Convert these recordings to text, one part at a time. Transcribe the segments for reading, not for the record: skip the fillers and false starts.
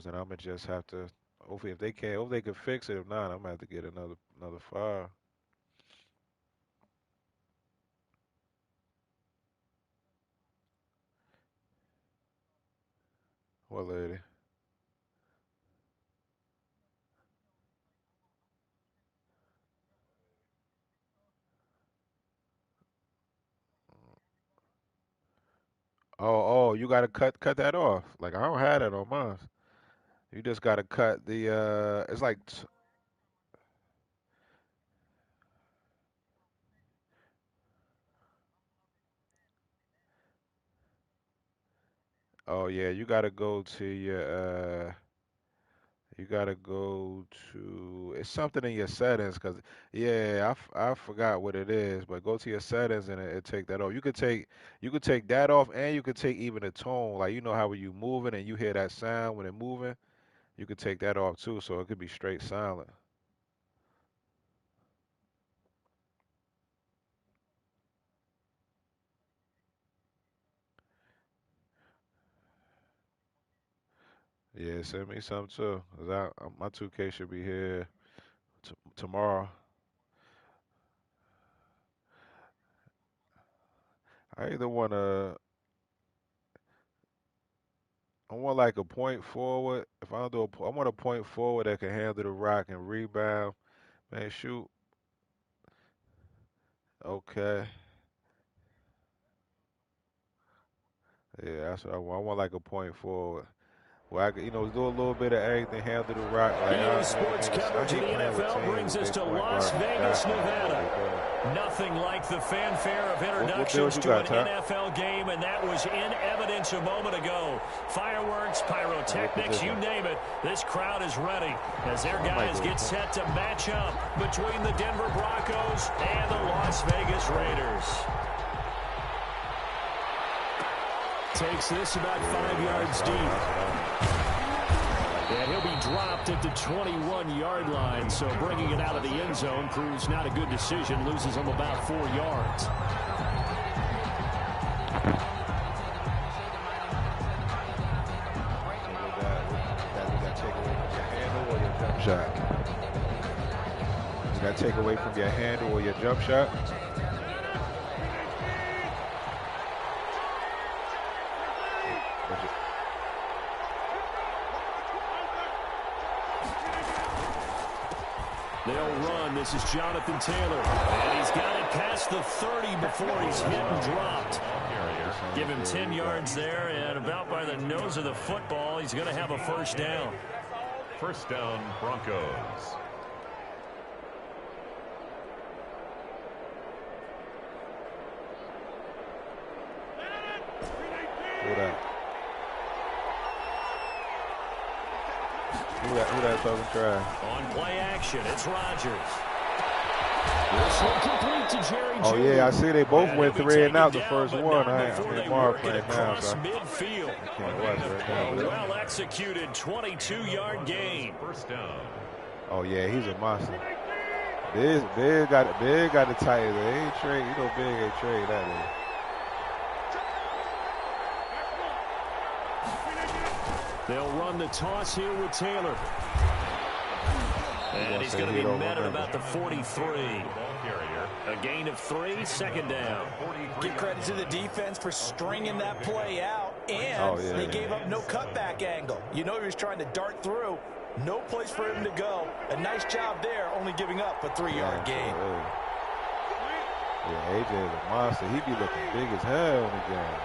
and I'm gonna just have to. Hopefully, if they can, hopefully they can fix it. If not, I'm gonna have to get another file. What lady? Oh, you gotta cut that off. Like I don't have that on mine. You just gotta cut the. It's like. Oh yeah, you gotta go to your. You gotta go to. It's something in your settings, cause yeah, I forgot what it is. But go to your settings and it take that off. You could take that off, and you could take even the tone. Like you know how when you moving and you hear that sound when it moving, you could take that off too, so it could be straight silent. Yeah, send me some too. 'Cause my 2K should be here tomorrow. I either I want like a point forward. If I don't do I want a point forward that can handle the rock and rebound. Man, shoot. Okay. Yeah, that's what I want. I want like a point forward. Where I could, do a little bit of everything, handle the rock. Like, EA Sports I coverage of hate the playing with NFL teams brings with us their to point Las guard be Vegas, fast. I don't know what Nevada. they doing. Nothing like the fanfare of What deals introductions you to got, an Ty? NFL game, and that was in evidence a moment ago. Fireworks, And what pyrotechnics, you position? name it. This crowd is ready as their I might guys go get with point. set to match up between the Denver Broncos and the Las Vegas Raiders. Takes this about 5 yards deep. And he'll be dropped at the 21-yard line, so bringing it out of the end zone proves not a good decision. Loses him about 4 yards. Shot. You got to take away from your handle or your jump shot. They'll run. This is Jonathan Taylor. And he's got it past the 30 before he's hit and dropped. Give him 10 yards there, and about by the nose of the football, he's going to have a first down. First down, Broncos. Who that? Who that talking trash? On play action, it's Rodgers. This one complete to Jerry Oh Jeudy. yeah, I see they both And went he'll be 3 and out taken the down, first but one. not I before mean, they Mark work it playing now, across so midfield. I can't watch right now. A well-executed 22-yard gain. First down. Oh yeah, he's a monster. Big got the Titans. They ain't trade. Big ain't trade that day. They'll run the toss here with Taylor. And he's going to be met at about the 43. A gain of 3, second down. Give credit to the defense for stringing that play out, and they gave up no cutback angle. You know he was trying to dart through. No place for him to go. A nice job there, only giving up a 3-yard gain. Yeah, AJ is a monster. He be looking big as hell in the game.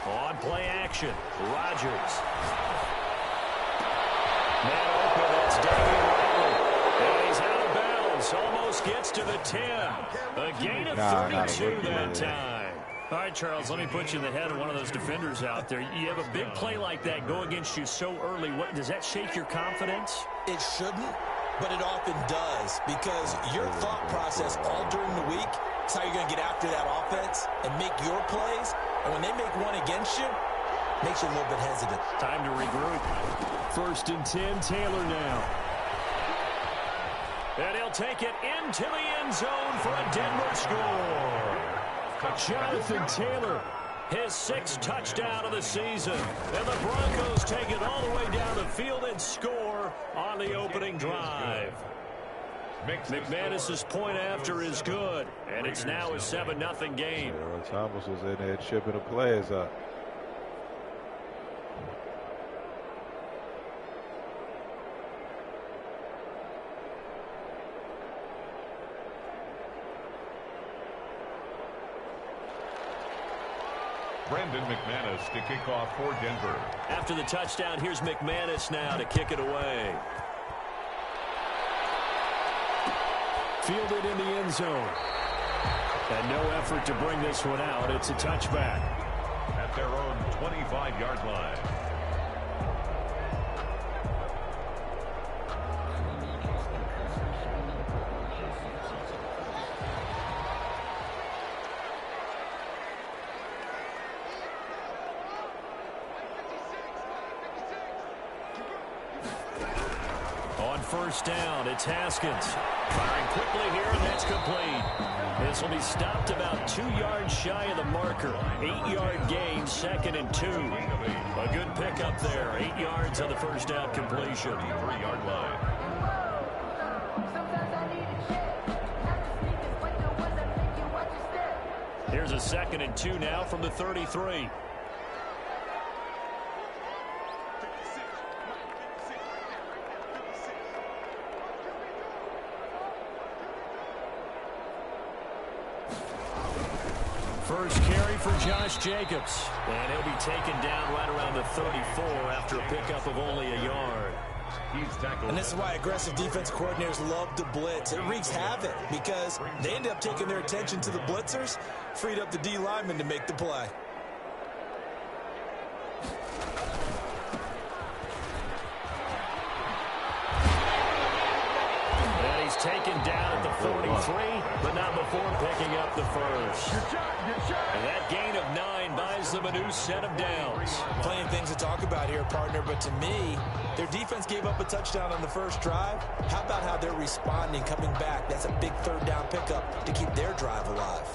On play action, Rodgers. Man open, that's Damian Ratley. And he's out of bounds, almost gets to the 10. A gain of 32 that time. All right, Charles, let me put you in the head of one of those defenders out there. You have a big play like that go against you so early. Does that shake your confidence? It shouldn't, but it often does, because your thought process all during the week is how you're going to get after that offense and make your plays. And when they make one against you, it makes you a little bit hesitant. Time to regroup. First and 10, Taylor now. And he'll he'll take it into the end zone for a Denver score. Jonathan Taylor, his 6th touchdown of the season. And the Broncos take it all the way down the field and score on the opening drive. McManus's point after is good, and it's now a 7-0 game. Earl Thomas was in there chipping the players up. Brandon McManus to kick off for Denver. After the touchdown, here's McManus now to kick it away. Fielded in the end zone. And no effort to bring this one out. It's a touchback. At their own 25-yard line. First down, it's Haskins. Firing quickly here, and that's complete. This will be stopped about 2 yards shy of the marker. 8-yard gain, 2nd and 2. A good pickup there. 8 yards on the first down completion. 3-yard line. Here's a 2nd and 2 now from the 33. First carry for Josh Jacobs. And he'll be taken down right around the 34 after a pickup of only a yard. And this is why aggressive defense coordinators love to blitz. It wreaks havoc because they end up taking their attention to the blitzers, freed up the D lineman to make the play. And he's taken down at the 43, but not before picking up the first. And that gain of 9 buys them a new set of downs. Plenty of things to talk about here, partner, but to me, their defense gave up a touchdown on the first drive. How about how they're responding, coming back? That's a big 3rd down pickup to keep their drive alive.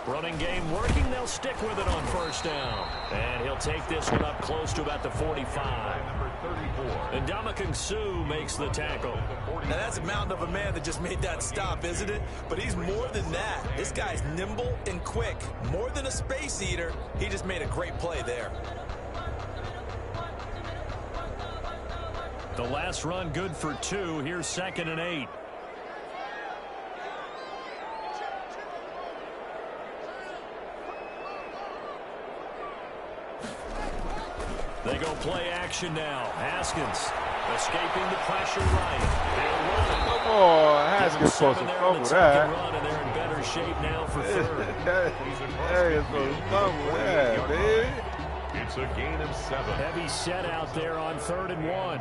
Running game working. They'll stick with it on first down. And he'll take this one up close to about the 45. Number 34. And Ndamukong Suh makes the tackle. Now that's a mountain of a man that just made that stop, isn't it? But he's more than that. This guy's nimble and quick. More than a space eater. He just made a great play there. The last run good for 2. Here's 2nd and 8. They go play action now. Haskins escaping the pressure right. Come on, Haskins supposed to fumble that. Run, and they're in better shape now for 3rd. He's supposed to fumble that, man. It's a gain of 7. Heavy set out there on 3rd and 1.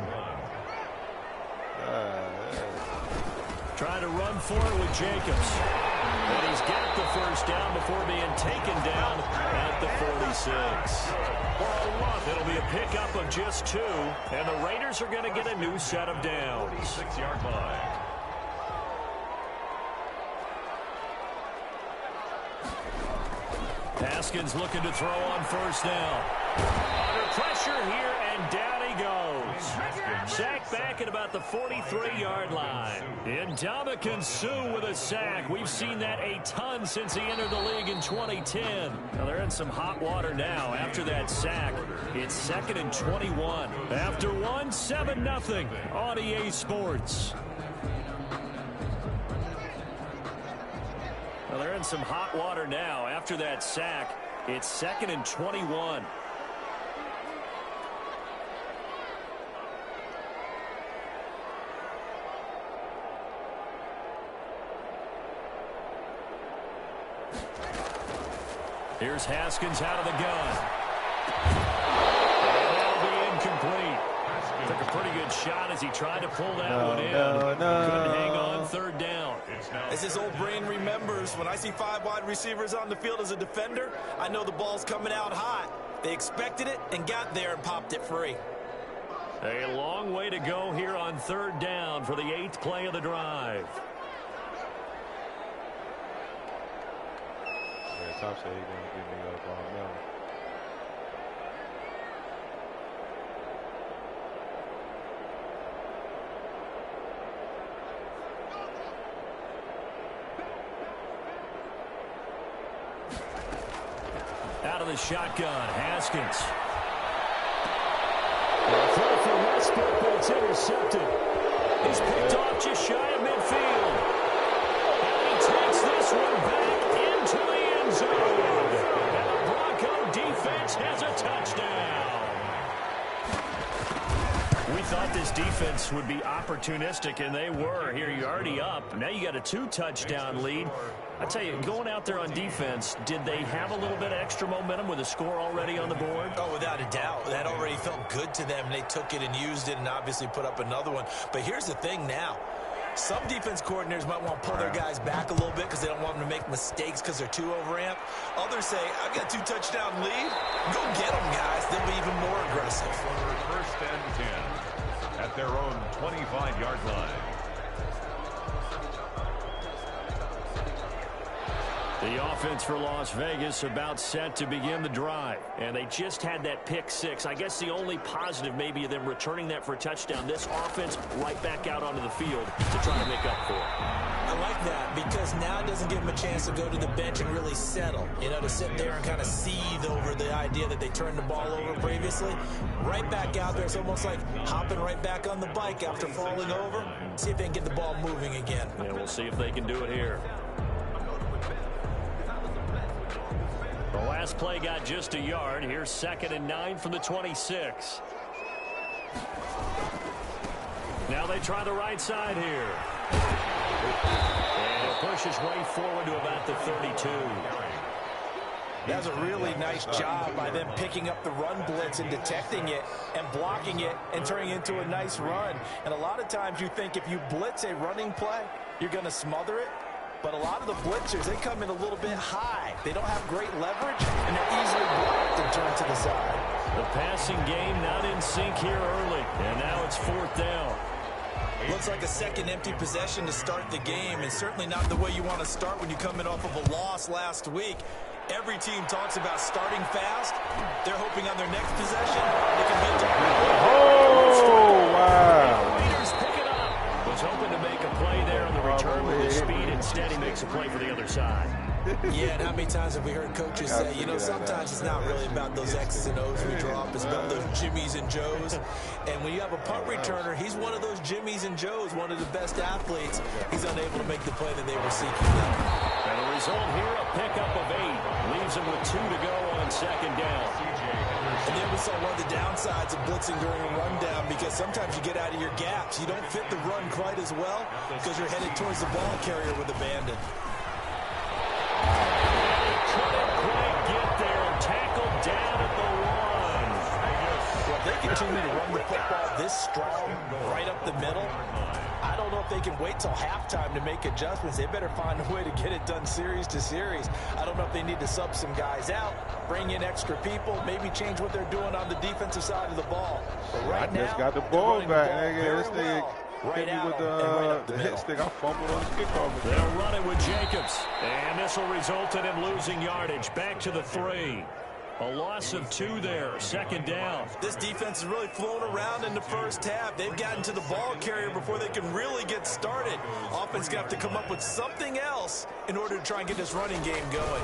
Trying to run for it with Jacobs. And he's got the first down before being taken down at the 46. It'll be a pickup of just 2, and the Raiders are going to get a new set of downs. 46-yard line. Haskins looking to throw on first down. Under pressure here, and down he goes. Sack back at about the 43-yard line. And Ndamukong Suh with a sack. We've seen that a ton since he entered the league in 2010. Now they're in some hot water now after that sack. It's 2nd and 21. After 1, 7-0 on EA Sports. Well, they're in some hot water now after that sack. It's 2nd and 21. Here's Haskins out of the gun. And that'll be incomplete. Took a pretty good shot as he tried to pull that one in. Couldn't hang on third down. As his old brain remembers, when I see 5 wide receivers on the field as a defender, I know the ball's coming out hot. They expected it and got there and popped it free. A long way to go here on third down for the 8th play of the drive. Yeah, Tom said he's going to give me a ball now. Out of the shotgun, Haskins. Throw for Westbrook, but it's intercepted. He's picked off just shy of midfield. And he takes this one back into the end zone. And the Bronco defense has a touchdown. We thought this defense would be opportunistic, and they were. Here, you're already up. Now you got a 2-touchdown lead. I tell you, going out there on defense, did they have a little bit of extra momentum with a score already on the board? Oh, without a doubt. That already felt good to them. They took it and used it and obviously put up another one. But here's the thing now. Some defense coordinators might want to pull their guys back a little bit because they don't want them to make mistakes because they're too overamped. Others say, I've got a 2-touchdown lead. Go get them, guys. They'll be even more aggressive. First and 10 at their own 25-yard line. The offense for Las Vegas about set to begin the drive. And they just had that pick 6. I guess the only positive maybe of them returning that for a touchdown. This offense right back out onto the field to try to make up for it. I like that because now it doesn't give them a chance to go to the bench and really settle. You know, to sit there and kind of seethe over the idea that they turned the ball over previously. Right back out there. It's almost like hopping right back on the bike after falling over. See if they can get the ball moving again. Yeah, we'll see if they can do it here. The last play got just a yard. Here's 2nd and 9 from the 26. Now they try the right side here. And he'll push his way forward to about the 32. That was a really nice job by them picking up the run blitz and detecting it and blocking it and turning it into a nice run. And a lot of times you think if you blitz a running play, you're going to smother it. But a lot of the blitzers, they come in a little bit high. They don't have great leverage, and they're easily blocked and turned to the side. The passing game not in sync here early, and now it's 4th down. Looks like a second empty possession to start the game, and certainly not the way you want to start when you come in off of a loss last week. Every team talks about starting fast. They're hoping on their next possession they can be Oh, wow. Raiders pick it up. Was hoping to make a play there on the return with his speed. Instead, he makes a play for the other side. Yeah, and how many times have we heard coaches say, you know, sometimes it's not really about those X's and O's we draw up. It's about those Jimmies and Joes. And when you have a punt returner, he's one of those Jimmies and Joes, one of the best athletes. He's unable to make the play that they were seeking. And the result here, a pickup of 8. Leaves him with 2 to go on 2nd down. And then we saw one of the downsides of blitzing during a rundown because sometimes you get out of your gaps. You don't fit the run quite as well because you're headed towards the ball carrier with abandon. Couldn't quite get there and tackled down at the 1. Well, if they continue to run the football this strong, right up the middle, I don't know if they can wait till halftime to make adjustments. They better find a way to get it done series to series. I don't know if they need to sub some guys out, bring in extra people, maybe change what they're doing on the defensive side of the ball. But right now, just got the ball back. This thing right hit me with the hit stick. I fumbled on the kickoff. They'll run it with Jacobs. And this will result in him losing yardage. Back to the 3. A loss of 2 there. 2nd down. This defense is really flown around in the first half. They've gotten to the ball carrier before they can really get started. Offense got to come up with something else in order to try and get this running game going.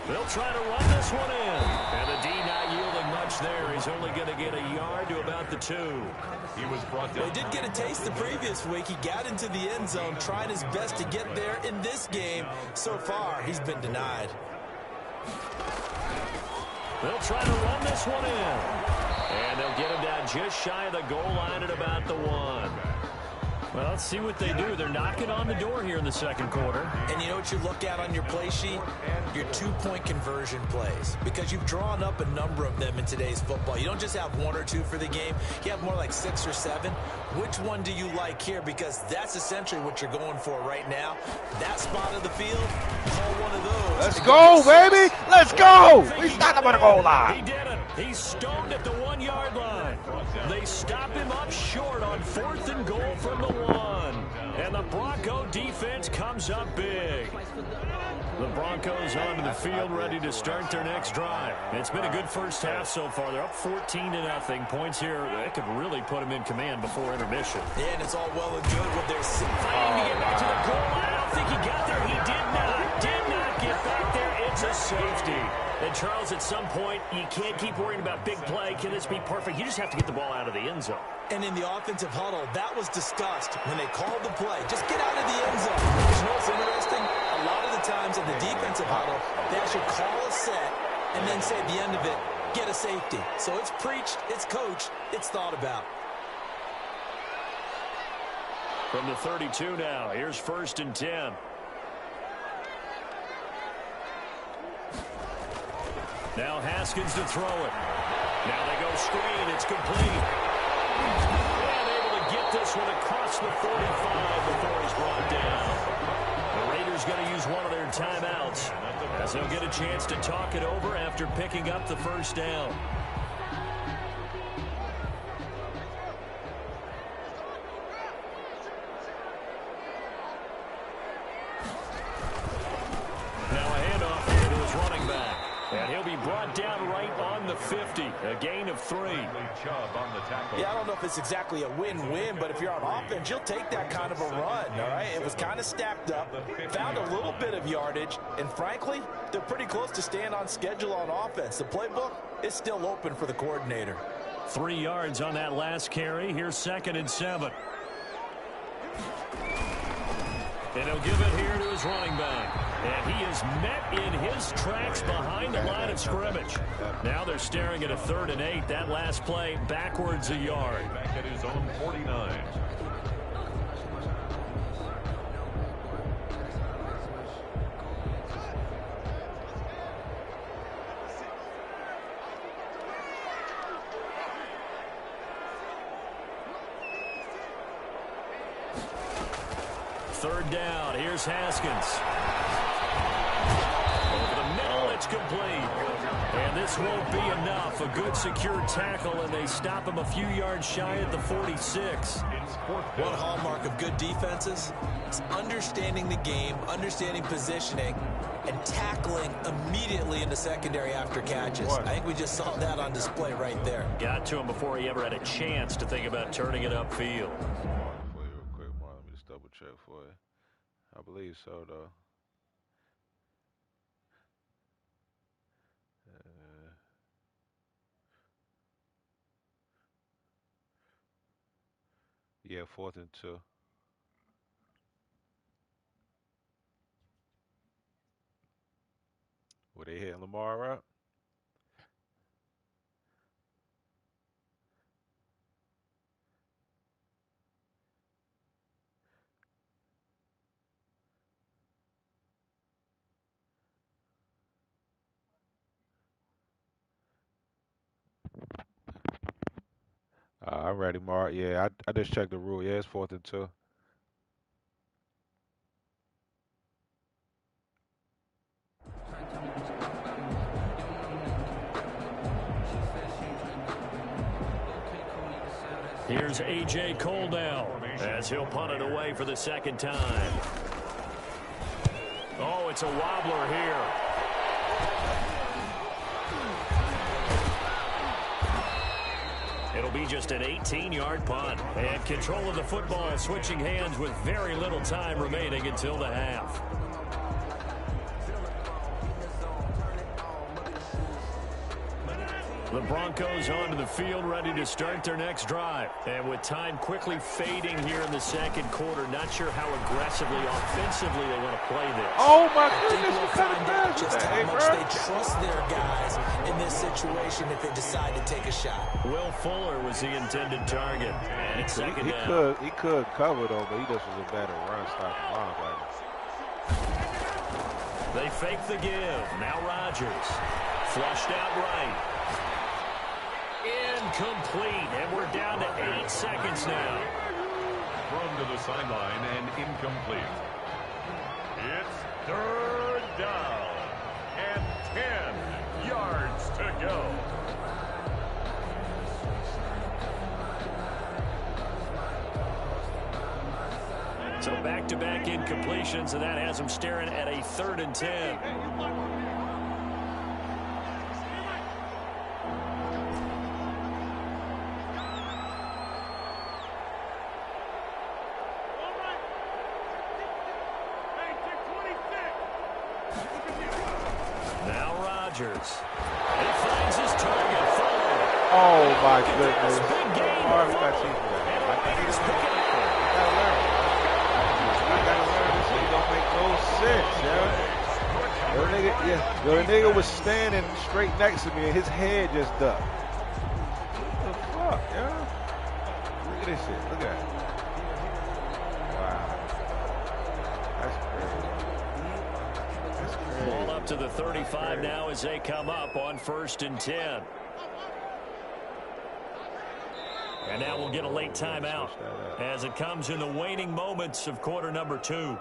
They'll try to run this one in. And the D not yielding much there. He's only going to get a yard to about the 2. He was brought down. He did get a taste the previous week. He got into the end zone, trying his best to get there in this game. So far, he's been denied. They'll try to run this one in. And they'll get him down just shy of the goal line at about the 1. Well, let's see what they do. They're knocking on the door here in the second quarter. And you know what you look at on your play sheet? Your two-point conversion plays. Because you've drawn up a number of them in today's football. You don't just have one or two for the game. You have more like 6 or 7. Which one do you like here? Because that's essentially what you're going for right now. That spot of the field, call one of those. Let's go, baby. Let's go. We stopped him on the goal line. He did it. He's stoned at the 1-yard line. They stop him up short on 4th and goal from the 1. And the Bronco defense comes up big. The Broncos onto the field ready to start their next drive. It's been a good first half so far. They're up 14-0. Points here that could really put them in command before intermission. Yeah, and it's all well and good with their fighting to get back to the goal line. I don't think he got there. He did not get back there. It's a safety. And Charles, at some point, you can't keep worrying about big play. Can this be perfect? You just have to get the ball out of the end zone. And in the offensive huddle, that was discussed when they called the play. Just get out of the end zone. Because you know what's interesting? A lot of the times in the defensive huddle, they actually call a set and then say at the end of it, get a safety. So it's preached, it's coached, it's thought about. From the 32 now, here's 1st and 10. Now Haskins to throw it. Now they go screen. It's complete. And able to get this one across the 45 before he's brought down. The Raiders going to use one of their timeouts as they'll get a chance to talk it over after picking up the first down. Now a handoff here to his running back. And he'll be brought down right on the 50. A gain of 3. Yeah, I don't know if it's exactly a win-win, but if you're on offense, you'll take that kind of a run, all right? It was kind of stacked up, found a little bit of yardage, and frankly, they're pretty close to staying on schedule on offense. The playbook is still open for the coordinator. 3 yards on that last carry. Here's 2nd and 7. And he'll give it here to his running back. And he is met in his tracks behind the line of scrimmage. Now they're staring at a 3rd and 8. That last play backwards a yard. Back at his own 49. Third down. Here's Haskins. Over the middle, it's complete. And this won't be enough. A good secure tackle, and they stop him a few yards shy at the 46. One hallmark of good defenses is understanding the game, understanding positioning, and tackling immediately in the secondary after catches. I think we just saw that on display right there. Got to him before he ever had a chance to think about turning it upfield. Real quick, Mark, let me just double check for you. I believe so, though. Yeah, 4th and 2. Were they hitting Lamar up? I'm ready, Mark. Yeah, I just checked the rule. Yeah, it's 4th and 2. Here's A.J. Cole now as he'll punt it away for the 2nd time. Oh, it's a wobbler here. It'll be just an 18-yard punt. And control of the football switching hands with very little time remaining until the half. The Broncos onto the field, ready to start their next drive. And with time quickly fading here in the second quarter, not sure how aggressively, offensively they want to play this. Oh, my goodness. We'll find out just how much they trust their guys in this situation if they decide to take a shot. Will Fuller was the intended target. And it's second down. He could cover, though, but he just was a better run-stopping linebacker. They fake the give. Now Rodgers. Flushed out right. Incomplete. And we're down to 8 seconds now. Thrown to the sideline and incomplete. It's third down. And 10 yards to go. So back-to-back incompletions, and that has them staring at a 3rd and 10. Now Rodgers. He finds his target. Fuller. Oh, my goodness. Big game. Oh, we got to teach that. The nigga was standing straight next to me and his head just ducked. What the fuck, yo? Look at this shit. Look at it. Wow. That's crazy. Ball up to the 35 now as they come up on 1st and 10. And now we'll get a late timeout as it comes in the waning moments of quarter number 2.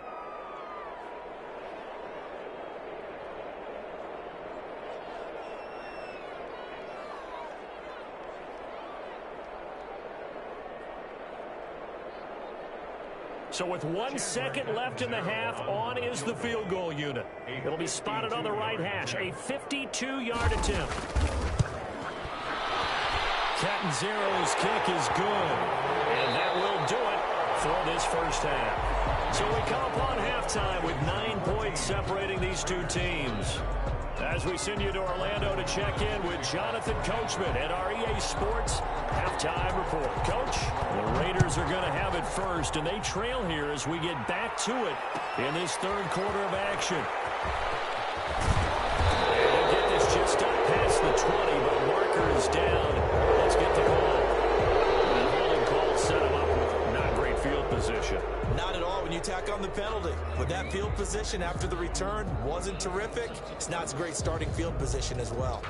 So with 1 second left in the half, on is the field goal unit. It'll be spotted on the right hash, a 52-yard attempt. Catanzaro's kick is good, and that will do it for this first half. So we come upon halftime with 9 points separating these two teams. As we send you to Orlando to check in with Jonathan Coachman at our EA Sports Halftime Report. Coach, the Raiders are going to have it first, and they trail here as we get back to it in this 3rd quarter of action. And they'll get this just up past the 20, but marker is down. Let's get the call. The holding call set him up with not great field position. Not at all when you tack on the penalty. But that field position after the return wasn't terrific. It's not a great starting field position as well.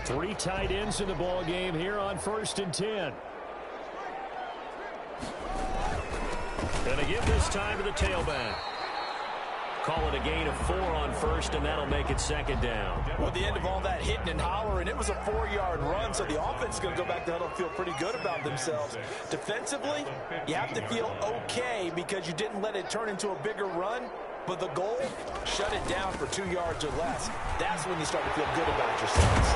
3 tight ends in the ball game here on 1st and 10. Gonna give this time to the tailback. Call it a gain of 4 on 1st, and that'll make it 2nd down. Well, at the end of all that hitting and hollering, it was a 4-yard run, so the offense is going to go back to huddle and feel pretty good about themselves. Defensively, you have to feel okay because you didn't let it turn into a bigger run, but the goal, shut it down for 2 yards or less. That's when you start to feel good about yourselves.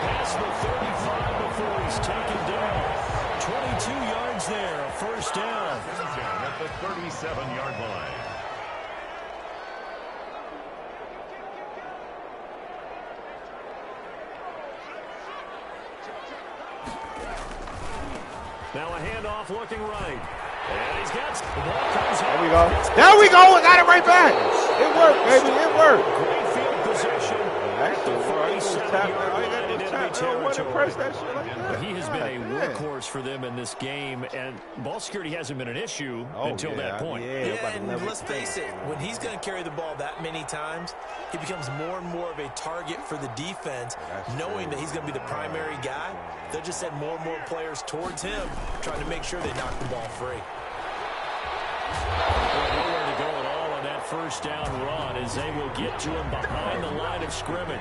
Past the 35 before he's taken down. 22 yards there, a 1st down. At the 37-yard line. Now a handoff looking right. And he's got the ball comes There we go. There we go. Got it right back. It worked, baby. It worked. Great field position. Actually, press that shit like that. He has been a workhorse for them in this game, and ball security hasn't been an issue until that point. And let's face it, when he's going to carry the ball that many times, he becomes more and more of a target for the defense, knowing that he's going to be the primary guy. They'll just send more and more players towards him, trying to make sure they knock the ball free. Nowhere to go at all on that 1st down run as they will get to him behind the line of scrimmage.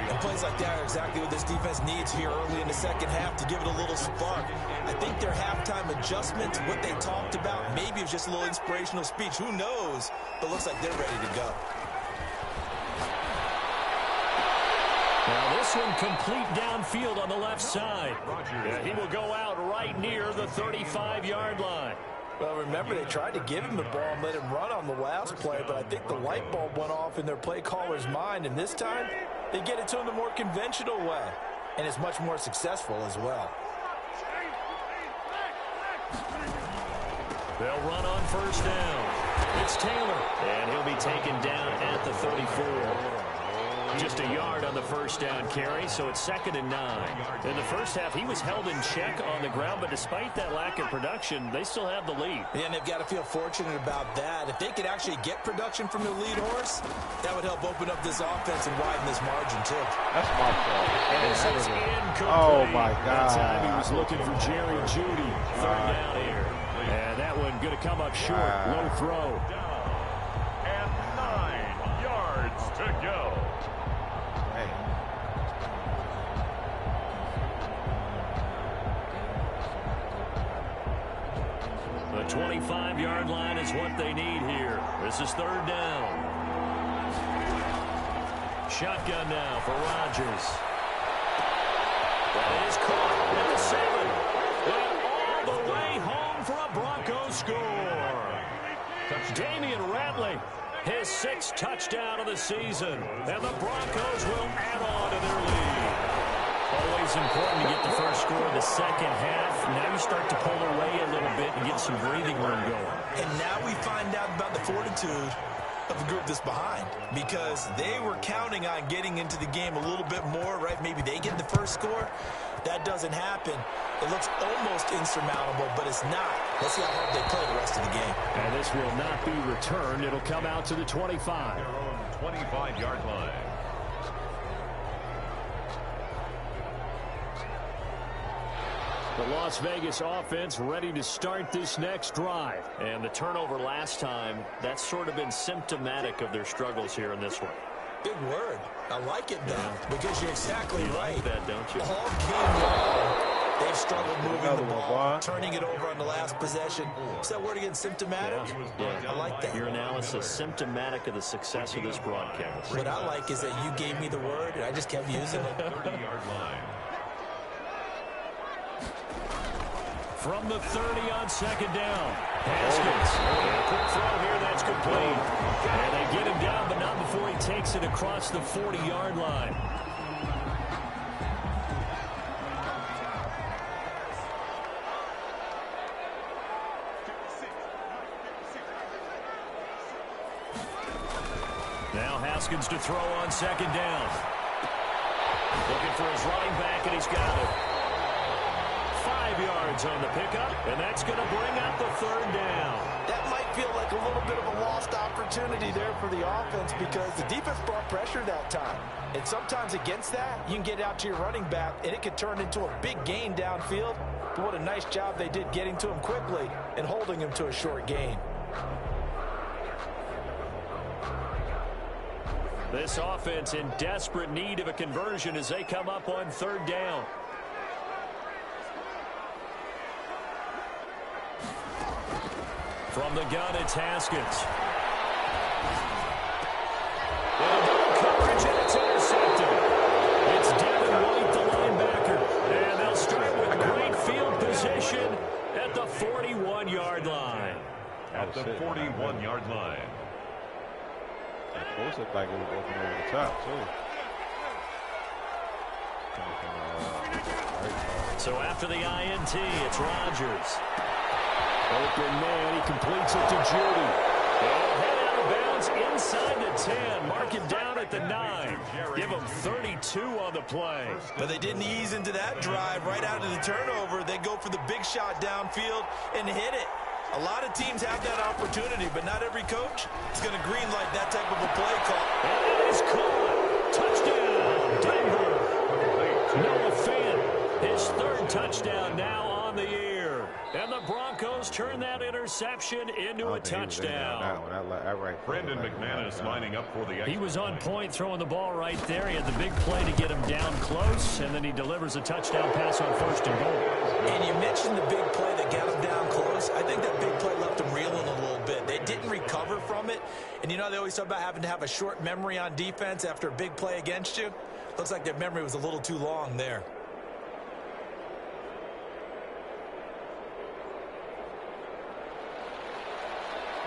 And plays like that are exactly what this defense needs here early in the second half to give it a little spark. I think their halftime adjustments, what they talked about, maybe it was just a little inspirational speech. Who knows? But looks like they're ready to go. Now this one complete downfield on the left side. Yeah, he will go out right near the 35-yard line. Well, remember, they tried to give him the ball and let him run on the last play, but I think the light bulb went off in their play caller's mind, and this time they get it to him the more conventional way, and it's much more successful as well. They'll run on first down. It's Taylor, and he'll be taken down at the 34. Just a yard on the first down carry, so it's 2nd and 9. In the first half, he was held in check on the ground, but despite that lack of production, they still have the lead. And they've got to feel fortunate about that. If they could actually get production from the lead horse, that would help open up this offense and widen this margin, too. That's my fault. And it's incomplete. Oh, my God. That time he was looking for Jerry Jeudy. 3rd down here. And that one going to come up short. Low throw. And 9 yards to go. The 25-yard line is what they need here. This is 3rd down. Shotgun now for Rodgers. That is caught at the 7. And all the way home for a Broncos score. Damian Ratley, his 6th touchdown of the season. And the Broncos will add on to their lead. Always important to get the first score of the second half. Now you start to pull away a little bit and get some breathing room going. And now we find out about the fortitude of the group that's behind, because they were counting on getting into the game a little bit more, right? Maybe they get the first score. That doesn't happen. It looks almost insurmountable, but it's not. Let's see how hard they play the rest of the game. And this will not be returned. It'll come out to the 25. Their own 25-yard line. The Las Vegas offense ready to start this next drive. And the turnover last time, that's sort of been symptomatic of their struggles here in this one. Big word. I like it, though, because you're exactly right. Like that, don't you? All game long, they've struggled moving the ball, turning it over on the last possession. Is that word again, symptomatic? Yeah. I like that. Your analysis, symptomatic of the success of this broadcast. What I like is that you gave me the word, and I just kept using it. 30-yard line. From the 30 on 2nd down. Haskins. Quick throw here. That's complete. And they get him down, but not before he takes it across the 40-yard line. Now Haskins to throw on 2nd down. Looking for his running back, and he's got it. 5 yards on the pickup, and that's going to bring up the 3rd down. That might feel like a little bit of a lost opportunity there for the offense, because the defense brought pressure that time. And sometimes against that, you can get out to your running back, and it could turn into a big gain downfield. But what a nice job they did getting to him quickly and holding him to a short gain. This offense in desperate need of a conversion as they come up on 3rd down. From the gun, it's Haskins. Coverage, and it's intercepted. It's Devin White, the linebacker. And they'll start with great field position at the 41-yard line. At the 41-yard line. Those look like it was open over the top, too. So after the INT, it's Rodgers. Open man, he completes it to Jeudy. They'll head out of bounds inside the 10. Mark it down at the 9. Give them 32 on the play. But they didn't ease into that drive. Right out of the turnover, they go for the big shot downfield and hit it. A lot of teams have that opportunity, but not every coach is going to greenlight that type of a play call. And it is caught. Touchdown, Denver. Noah Fant, his 3rd touchdown now on the year. And the Broncos turn that interception into a touchdown. Brandon McManus lining up for the extra. He was on point throwing the ball right there. He had the big play to get him down close, and then he delivers a touchdown pass on 1st and goal. And you mentioned the big play that got him down close. I think that big play left him reeling a little bit. They didn't recover from it. And you know, they always talk about having to have a short memory on defense after a big play against you. Looks like their memory was a little too long there.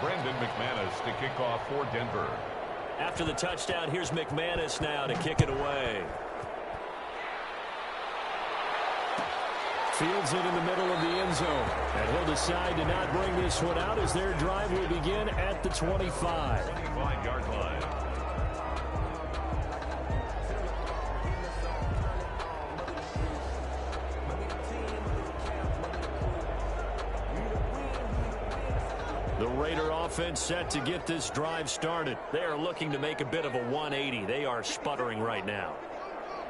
Brandon McManus to kick off for Denver. After the touchdown, here's McManus now to kick it away. Fields it in the middle of the end zone. And he'll decide to not bring this one out as their drive will begin at the 25. 25-yard line. The Raider offense set to get this drive started. They are looking to make a bit of a 180. They are sputtering right now.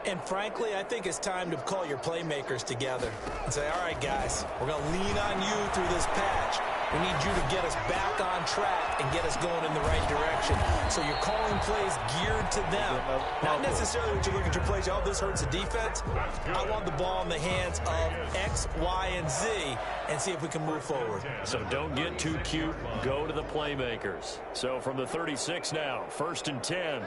And frankly, I think it's time to call your playmakers together and say, all right, guys, we're going to lean on you through this patch. We need you to get us back on track and get us going in the right direction. So you're calling plays geared to them. Not necessarily what you look at your plays, oh, this hurts the defense. I want the ball in the hands of X, Y, and Z and see if we can move forward. So don't get too cute. Go to the playmakers. So from the 36 now, 1st and 10.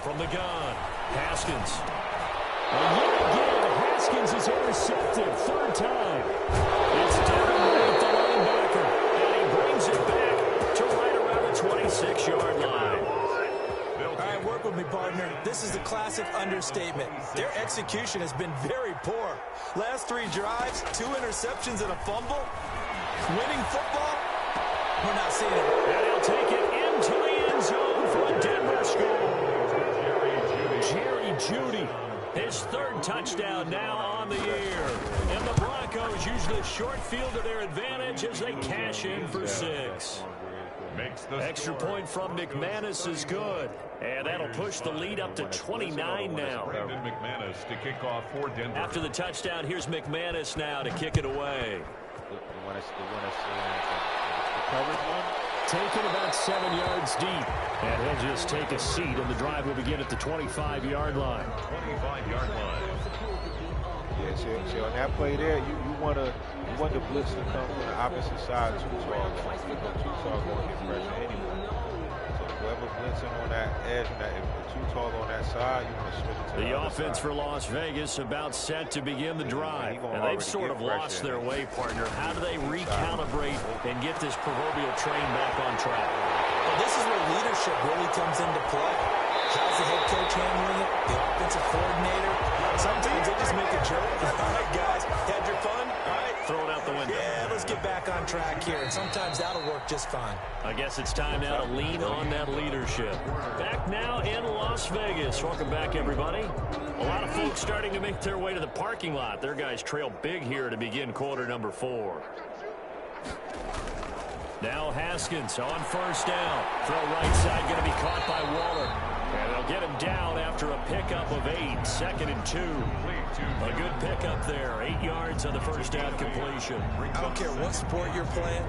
From the gun, Haskins. And yet again, Haskins is intercepted. 3rd time. It's Devin White, the linebacker. And he brings it back to right around the 26-yard line. All right, work with me, partner. This is a classic understatement. Their execution has been very poor. Last 3 drives, 2 interceptions and a fumble. Winning football, we're not seeing it. And he'll take it into the end zone for a Denver score. Jerry Jeudy, his 3rd touchdown now on the year. And the Broncos use the short field to their advantage as they cash in for 6. Extra point from McManus is good. And that'll push the lead up to 29 now. Brandon McManus to kick off for Denver. After the touchdown, here's McManus now to kick it away. The coverage one? Taken about 7 yards deep. And he'll just take a seat, and the drive will begin at the 25-yard line. 25-yard line. Yeah, see on that play there, you want the blitz to come from the opposite side too tall. Too tall going to get pressure anyway. So whoever blitzing on that edge, if the too tall on that side, you want to switch it to the offense for Las Vegas about set to begin the drive. And they've sort of lost their way, partner. How do they recalibrate and get this proverbial train back on track? Well, this is where leadership really comes into play. How's the head coach handling it? The offensive coordinator? Sometimes they just make a joke. All right, guys, had your fun? All right. Throw it out the window. Yeah, let's get back on track here. And sometimes that'll work just fine. I guess it's time now to lean on that leadership. Back now in Las Vegas. Welcome back, everybody. A lot of folks starting to make their way to the parking lot. Their guys trail big here to begin quarter number 4. Now Haskins on 1st down. Throw right side going to be caught by Waller. And they'll get him down after a pickup of 8. 2nd and 2. A good pickup there. 8 yards on the 1st down completion. I don't care what sport you're playing.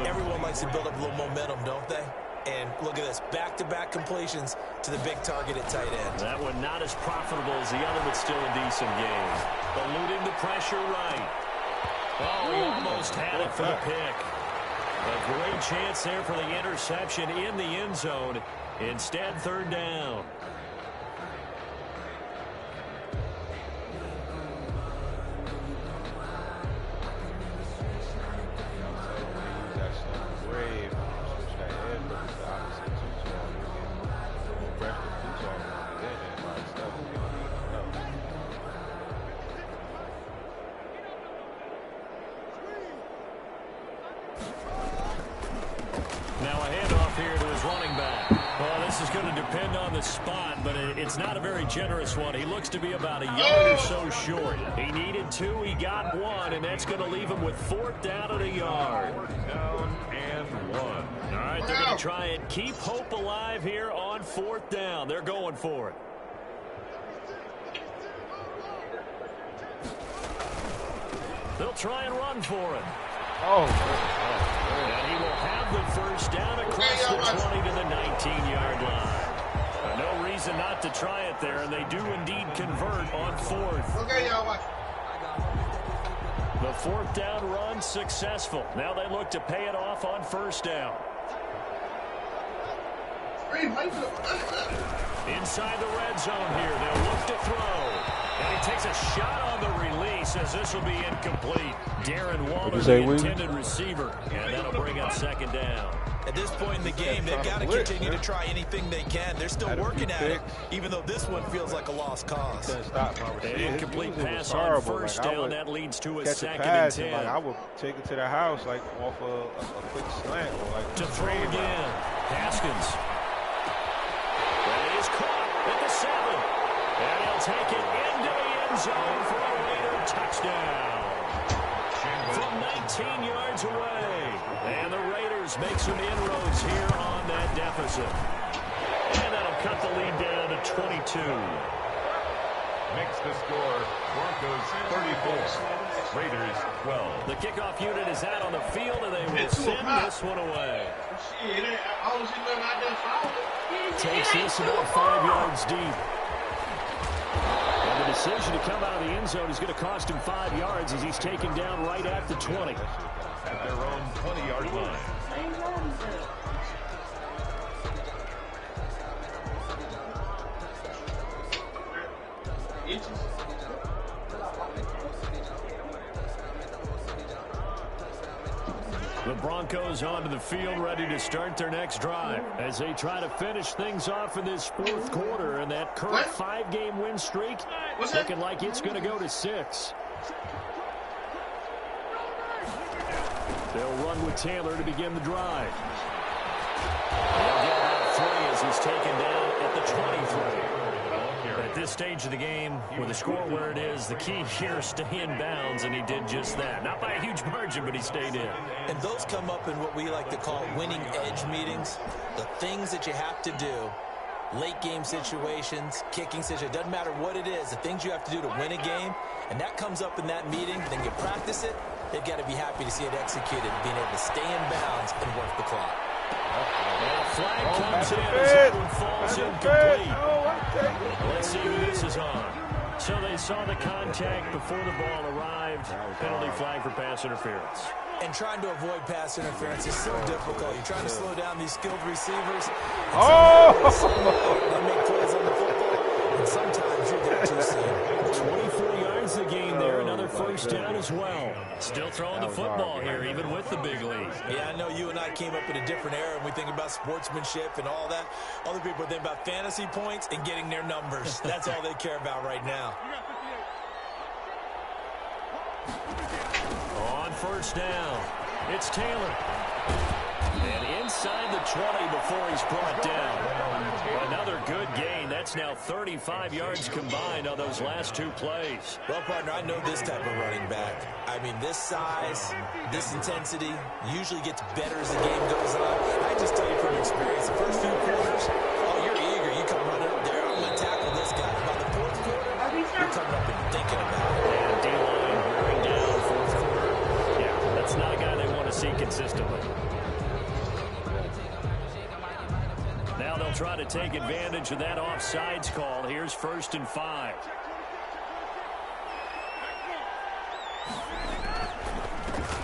Everyone likes to build up a little momentum, don't they? And look at this. Back-to-back completions to the big target at tight end. That one not as profitable as the other, but still a decent game. Eluding the pressure right. Oh, he almost had it for the pick. A great chance there for the interception in the end zone. Instead, 3rd down. Now a handoff here to his running back. Well, this is going to depend on the spot, but it's not a very generous one. He looks to be about a yard or so short. He needed 2, he got 1, and that's going to leave him with 4th down at a yard. 4th down and 1. All right, they're going to try and keep hope alive here on 4th down. They're going for it. They'll try and run for it. Oh, and he will have the 1st down across the 20 to the 19-yard line. No reason not to try it there, and they do indeed convert on 4th. The 4th down run successful. Now they look to pay it off on 1st down. Inside the red zone here, they'll look to throw. And he takes a shot on the release as this will be incomplete. Darren Waller, the intended receiver, and that'll bring up second down. At this point in the game, they've got to continue to try anything they can. They're still working at it, even though this one feels like a lost cause. An incomplete pass on first down. That leads to a second and 10. I would take it to the house, like off a quick slant. Or like to throw again. Haskins. That is caught at the 7. And he'll take it into the end zone for a Raider touchdown. From 19 yards away. And the Raiders make some inroads here on that deficit. And that'll cut the lead down to 22. Makes the score Broncos 34, Raiders 12. The kickoff unit is out on the field, and they will send this one away. Takes this about 5 yards deep. And the decision to come out of the end zone is going to cost him 5 yards as he's taken down right at the 20. At their own 20-yard line. The Broncos onto the field, ready to start their next drive as they try to finish things off in this fourth quarter. And that current 5-game win streak looking like it's going to go to 6. They'll run with Taylor to begin the drive. They'll get about 3 as he's taken down at the 23. At this stage of the game, with the score where it is, the key here is stay in bounds, and he did just that. Not by a huge margin, but he stayed in. And those come up in what we like to call winning edge meetings. The things that you have to do, late game situations, kicking situations, doesn't matter what it is, the things you have to do to win a game, and that comes up in that meeting, then you practice it, they've got to be happy to see it executed, being able to stay in bounds and work the clock. And a flag comes in as that one falls incomplete. Let's see who this is on. So they saw the contact before the ball arrived. Penalty flag for pass interference. And trying to avoid pass interference is so difficult. You're trying to slow down these skilled receivers. They make plays on the football, and sometimes you're there too soon. 24 yards the game there. Another first down as well. Still throwing the football here, even with the big lead. Yeah, I know you and I came up in a different era, and we think about sportsmanship and all that. Other people think about fantasy points and getting their numbers. That's all they care about right now. On first down, it's Taylor. And inside the 20 before he's brought down. Another good gain. That's now 35 yards combined on those last 2 plays. Well, partner, I know this type of running back. I mean, this size, this intensity usually gets better as the game goes on. I just tell you from experience, the first few quarters, you're eager. You come running up there, I'm going to tackle this guy. By the fourth quarter, you're coming up and thinking about it. And D-line wearing down fourth quarter. Yeah, that's not a guy they want to see consistently. Now they'll try to take advantage of that offsides call. Here's 1st and 5.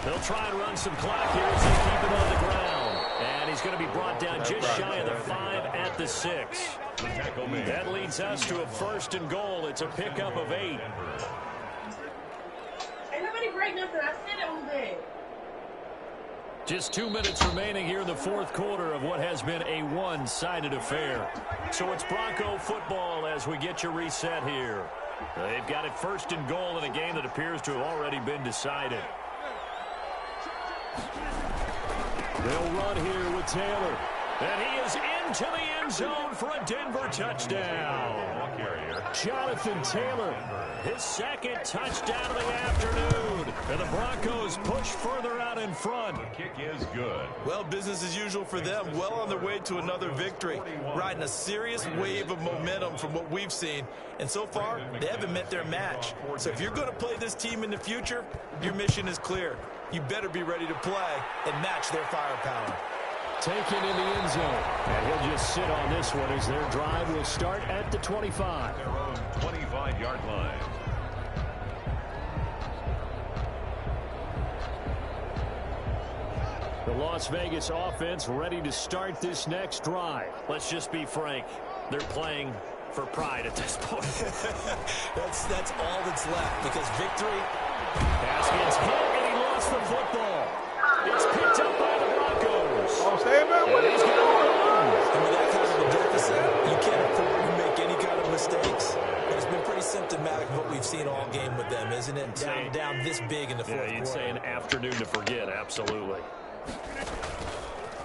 They'll try and run some clock here as they keep it on the ground. And he's going to be brought down just shy of the 5 at the 6. That leads us to a 1st and goal. It's a pickup of 8. Ain't nobody break nothing. I said it on there. Just 2 minutes remaining here in the fourth quarter of what has been a one-sided affair. So it's Bronco football as we get you reset here. They've got it 1st and goal in a game that appears to have already been decided. They'll run here with Taylor. And he is into the end zone for a Denver touchdown. Jonathan Taylor, his 2nd touchdown of the afternoon. And the Broncos push further out in front. The kick is good. Well, business as usual for them. Well on their way to another victory. Riding a serious wave of momentum from what we've seen. And so far, they haven't met their match. So if you're going to play this team in the future, your mission is clear. You better be ready to play and match their firepower. Taken in the end zone. And he'll just sit on this one as their drive will start at the 25. Their own 25-yard line. The Las Vegas offense ready to start this next drive. Let's just be frank. They're playing for pride at this point. that's all that's left, because victory. Haskins hit, and he lost the football. It's picked up by the Broncos. Oh, stay back. He's going to run. And with that kind of a deficit, you can't afford to make any kind of mistakes. But it's been pretty symptomatic of what we've seen all game with them, isn't it? Down this big in the fourth quarter. You'd say an afternoon to forget, absolutely.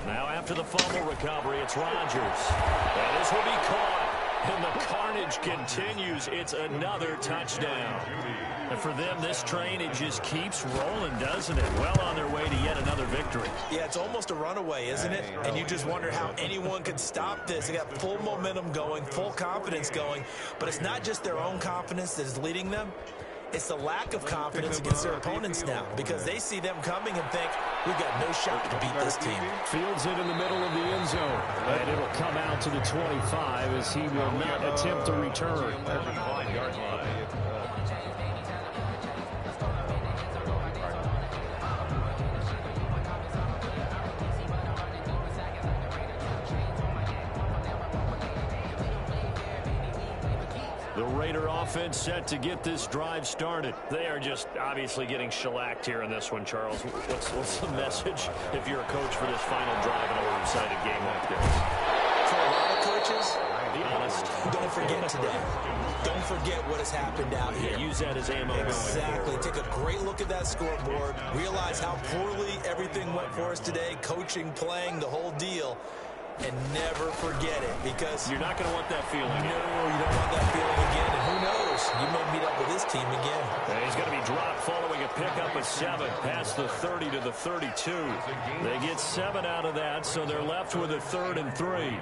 Now after the fumble recovery, it's Rodgers. And this will be caught. And the carnage continues. It's another touchdown. And for them, this train, it just keeps rolling, doesn't it? Well on their way to yet another victory. Yeah, it's almost a runaway, isn't it? And you just wonder how anyone could stop this. They got full momentum going, full confidence going. But it's not just their own confidence that is leading them. It's the lack of confidence against their opponents now, because they see them coming and think, we've got no shot to beat this team. Fields it in the middle of the end zone. And it'll come out to the 25 as he will not attempt to return. The Raider offense set to get this drive started. They are just obviously getting shellacked here in this one, Charles. What's the message if you're a coach for this final drive in a one-sided game like this? For a lot of coaches, be honest, don't forget today. Don't forget what has happened out here. Use that as ammo. Exactly. Take a great look at that scoreboard. Realize how poorly everything went for us today. Coaching, playing, the whole deal. And never forget it, because you're not going to want that feeling. No, you don't want that feeling again. And who knows? You may meet up with this team again. And he's going to be dropped following a pickup of 7 past the 30 to the 32. They get 7 out of that, so they're left with a 3rd and 3.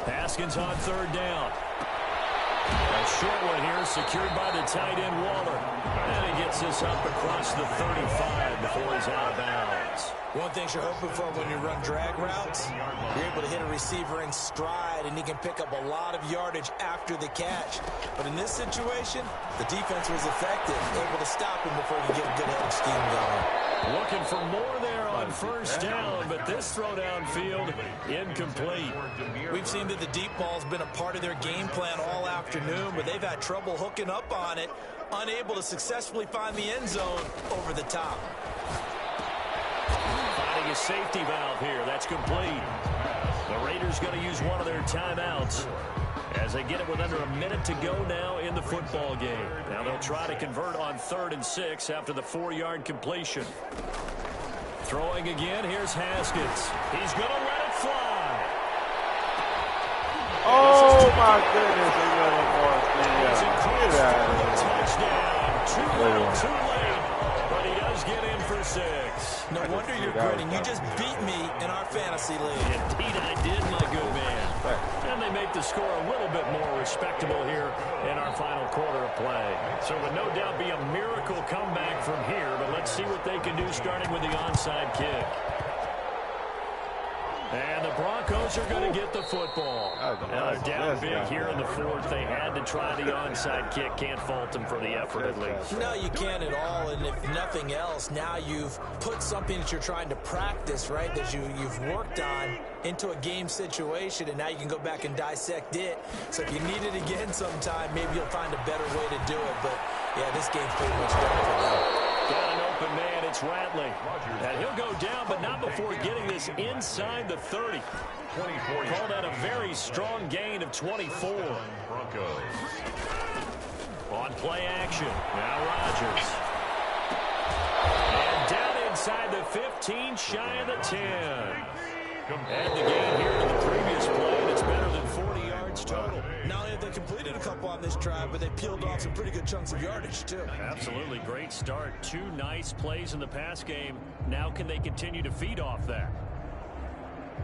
Haskins on 3rd down. A short one here, secured by the tight end Waller. And he gets this up across the 35 before he's out of bounds. One thing you're hoping for when you run drag routes, you're able to hit a receiver in stride, and he can pick up a lot of yardage after the catch. But in this situation, the defense was effective, able to stop him before he could get a good headed scheme going. Looking for more there on 1st down, but this throw downfield incomplete. We've seen that the deep ball's been a part of their game plan all afternoon, but they've had trouble hooking up on it, unable to successfully find the end zone over the top. Finding a safety valve here. That's complete. The Raiders going to use one of their timeouts as they get it with under a minute to go now in the football game. Now they'll try to convert on 3rd and 6 after the 4-yard completion. Throwing again. Here's Haskins. He's going to let it fly. Oh, my goodness. Touchdown. Too little, too late. But he does get in for 6. No wonder you're grinning. You just beat me in our fantasy league. Indeed I did, my good man. And they make the score a little bit more respectable here in our final quarter of play. So it would no doubt be a miracle comeback from here, but let's see what they can do starting with the onside kick. And the Broncos are going to get the football. Now they're down big here in the 4th. They had to try the onside kick. Can't fault them for the effort at least. No, you can't at all. And if nothing else, now you've put something that you're trying to practice, right, that you've worked on into a game situation, and now you can go back and dissect it. So if you need it again sometime, maybe you'll find a better way to do it. But, yeah, this game's pretty much done for them. Got an open man, it's Ratley. And he'll go down, but not before getting this inside the 30. Called out a very strong gain of 24. On play action, now Rodgers. And down inside the 15, shy of the 10. And the gain here to the previous play, and it's better than 40 yards total. Not only have they completed a couple on this drive, but they peeled off some pretty good chunks of yardage, too. Absolutely. Great start. 2 nice plays in the pass game. Now can they continue to feed off that?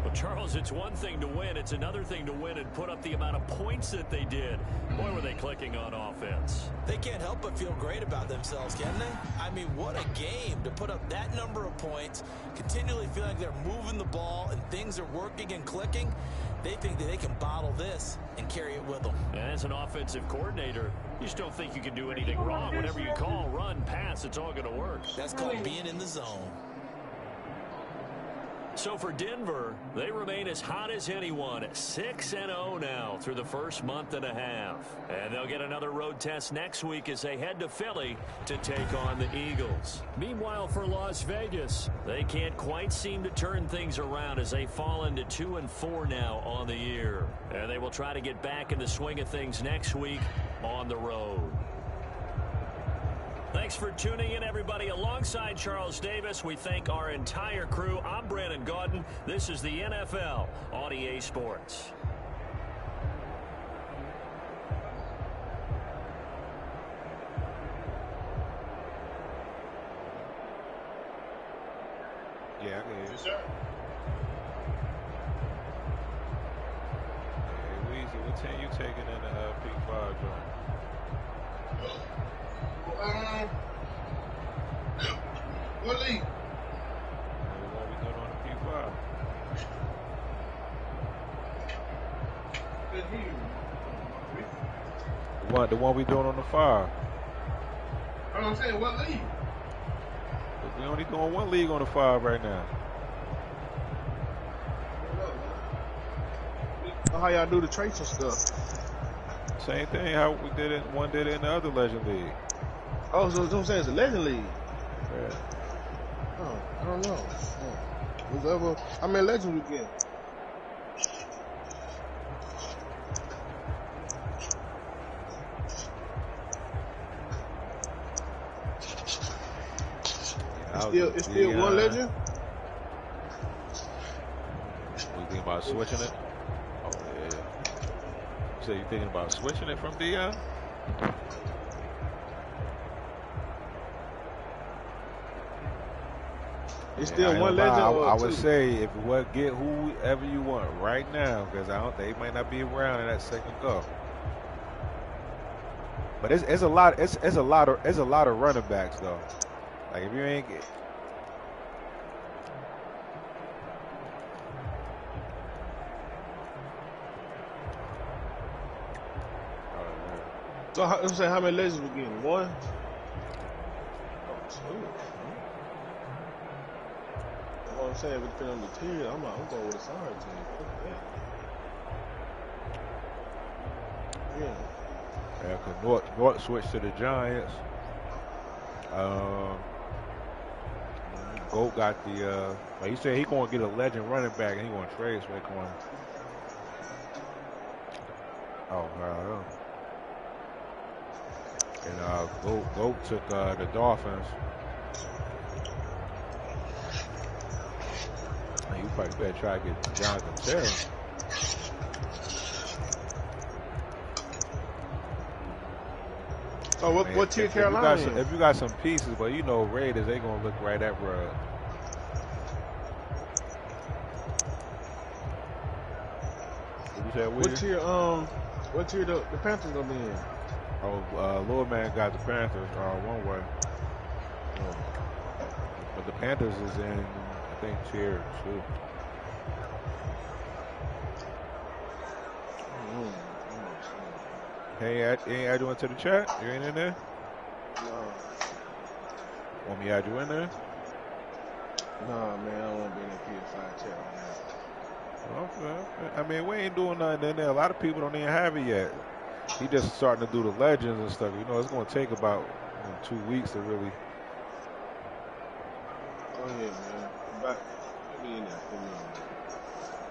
Well, Charles, it's one thing to win. It's another thing to win and put up the amount of points that they did. Boy, were they clicking on offense. They can't help but feel great about themselves, can they? I mean, what a game to put up that number of points, continually feeling like they're moving the ball and things are working and clicking. They think that they can bottle this and carry it with them. And as an offensive coordinator, you just don't think you can do anything wrong. Whatever you call, run, pass, it's all going to work. That's called being in the zone. So for Denver, they remain as hot as anyone, 6-0 now through the first month and a half. And they'll get another road test next week as they head to Philly to take on the Eagles. Meanwhile, for Las Vegas, they can't quite seem to turn things around as they fall into 2-4 now on the year. And they will try to get back in the swing of things next week on the road. Thanks for tuning in, everybody. Alongside Charles Davis, we thank our entire crew. I'm Brandon Gaudin. This is the NFL on EA Sports. Yeah, I can hear you. Yes, sir. Hey, Weezy, what team you taking in the Peak 5 joint? What league? What we doing on the P5? Good here. The one we doing on the 5. I'm saying, what league? We only doing one league on the 5 right now. How y'all do the traits and stuff? Same thing how we did it. One did it in the other Legend League. Oh, so I'm saying it's a Legend League. Yeah. Oh, I don't know. Whatever. I mean, Legend weekend. It's still one Legend. We thinking about switching it? Oh yeah. So you thinking about switching it from Dion? It's still one Legend. I would say if you would get whoever you want right now, because they might not be around in that second go. But it's a lot. It's a lot of running backs though. Like if you ain't get. So I'm saying, how many Legends we getting? One. Oh, two. What I'm saying, if it depends on the tier, I'm going with a sorry team. Yeah. Yeah, because North switched to the Giants. Goat got the. He said he going to get a Legend running back and he going to trade Saquon. Oh, and Goat took the Dolphins. Man, you probably better try to get Jonathan Taylor. Oh, what tier Carolina? If you got some pieces, but you know Raiders, they gonna look right at Rudd. What tier the Panthers gonna be in? Oh, Lord Man got the Panthers one way. But the Panthers is in, I think, tier 2. Hey, ain't add you into the chat? You ain't in there? No. Want me to add you in there? Nah, man, I don't want to be in the PS5 chat right now. Okay. I mean, we ain't doing nothing in there. A lot of people don't even have it yet. He just starting to do the legends and stuff. You know, it's going to take about 2 weeks to really. Oh, yeah, man. Be in there.